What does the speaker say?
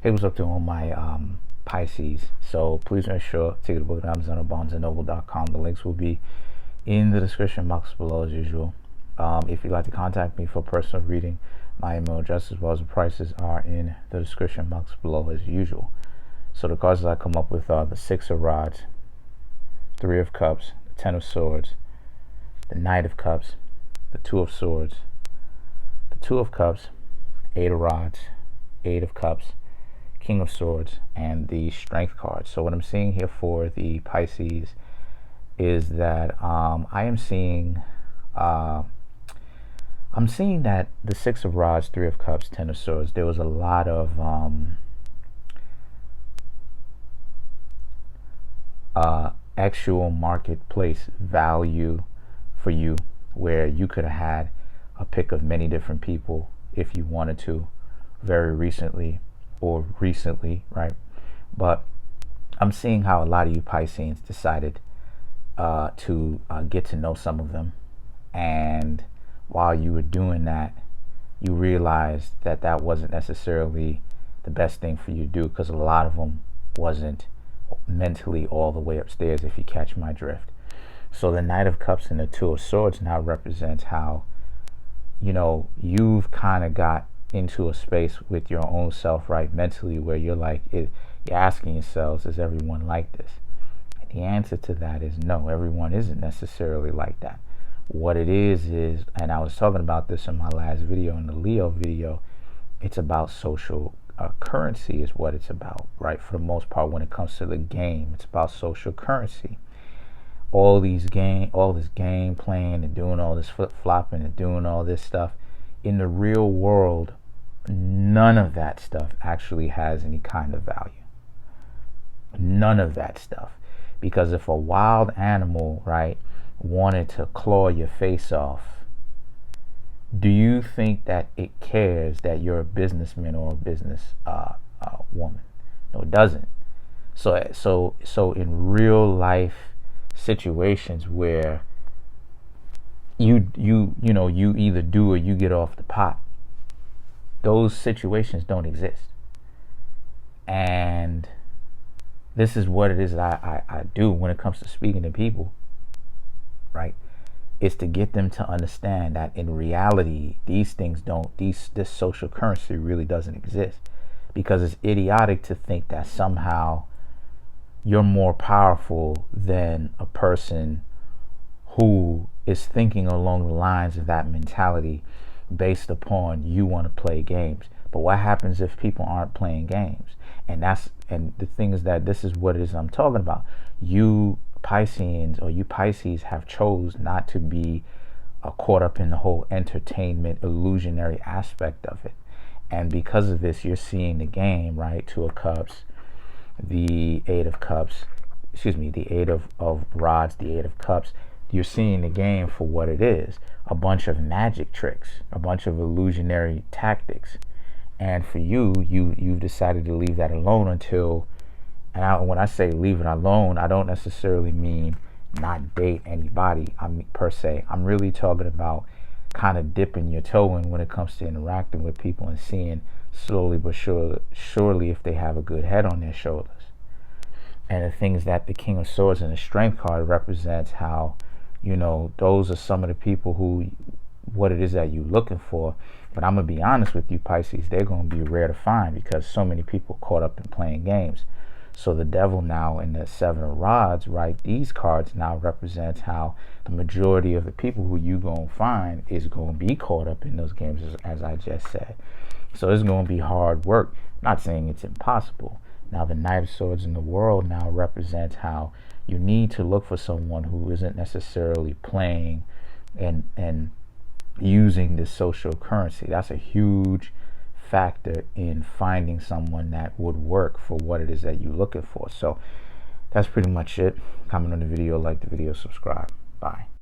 Hey, what's up to all my Pisces? So please make sure to get the book at Amazon or BarnesandNoble.com. The links will be in the description box below as usual. If you'd like to contact me for personal reading, my email address as well as the prices are in the description box below as usual. So the cards that I come up with are the Six of Rods, Three of Cups, the Ten of Swords, the Knight of Cups, the Two of Swords, the Two of Cups, Eight of Rods, Eight of Cups, King of Swords, and the Strength card. So what I'm seeing here for the Pisces is that I'm seeing that the Six of Rods, Three of Cups, Ten of Swords, there was a lot of actual marketplace value for you, where you could have had a pick of many different people if you wanted to, very recently or recently, right? But I'm seeing how a lot of you Pisceans decided to get to know some of them, and while you were doing that, you realized that that wasn't necessarily the best thing for you to do, because a lot of them wasn't mentally all the way upstairs, if you catch my drift. So the Knight of Cups and the Two of Swords now represents how, you know, you've kind of got into a space with your own self, right, mentally, where you're like, you're asking yourselves, is everyone like this? And the answer to that is no, everyone isn't necessarily like that. What it is, and I was talking about this in my last video, in the Leo video, it's about social currency is what it's about, right? For the most part, when it comes to the game, it's about social currency. All this game playing and doing all this flip-flopping and doing all this stuff, in the real world, none of that stuff actually has any kind of value. None of that stuff. Because if a wild animal, right, wanted to claw your face off, do you think that it cares that you're a businessman or a business woman? No, it doesn't. So in real life situations where you either do or you get off the pot, those situations don't exist. And this is what it is that I do when it comes to speaking to people, right? Is to get them to understand that in reality, these things this social currency really doesn't exist. Because it's idiotic to think that somehow you're more powerful than a person who is thinking along the lines of that mentality based upon you want to play games. But what happens if people aren't playing games? And the thing is that this is what it is I'm talking about. You Pisceans, or you Pisces, have chose not to be caught up in the whole entertainment illusionary aspect of it. And because of this, you're seeing the game, right? Two of Cups, the Eight of Cups, the Eight of Rods, the Eight of Cups. You're seeing the game for what it is, a bunch of magic tricks, a bunch of illusionary tactics. And for you've decided to leave that alone until, and when I say leave it alone, I don't necessarily mean not date anybody, per se. I'm really talking about kind of dipping your toe in when it comes to interacting with people and seeing slowly but surely if they have a good head on their shoulders. And the thing is that the King of Swords and the Strength card represents how, you know, those are some of the people who, what it is that you're looking for. But I'm going to be honest with you, Pisces, they're going to be rare to find because so many people caught up in playing games. So the Devil now in the Seven of Rods, right, these cards now represents how the majority of the people who you going to find is going to be caught up in those games, as I just said. So it's going to be hard work. I'm not saying it's impossible. Now the Knight of Swords in the world now represents how you need to look for someone who isn't necessarily playing and using this social currency. That's a huge factor in finding someone that would work for what it is that you're looking for. So that's pretty much it. Comment on the video, like the video, subscribe. Bye.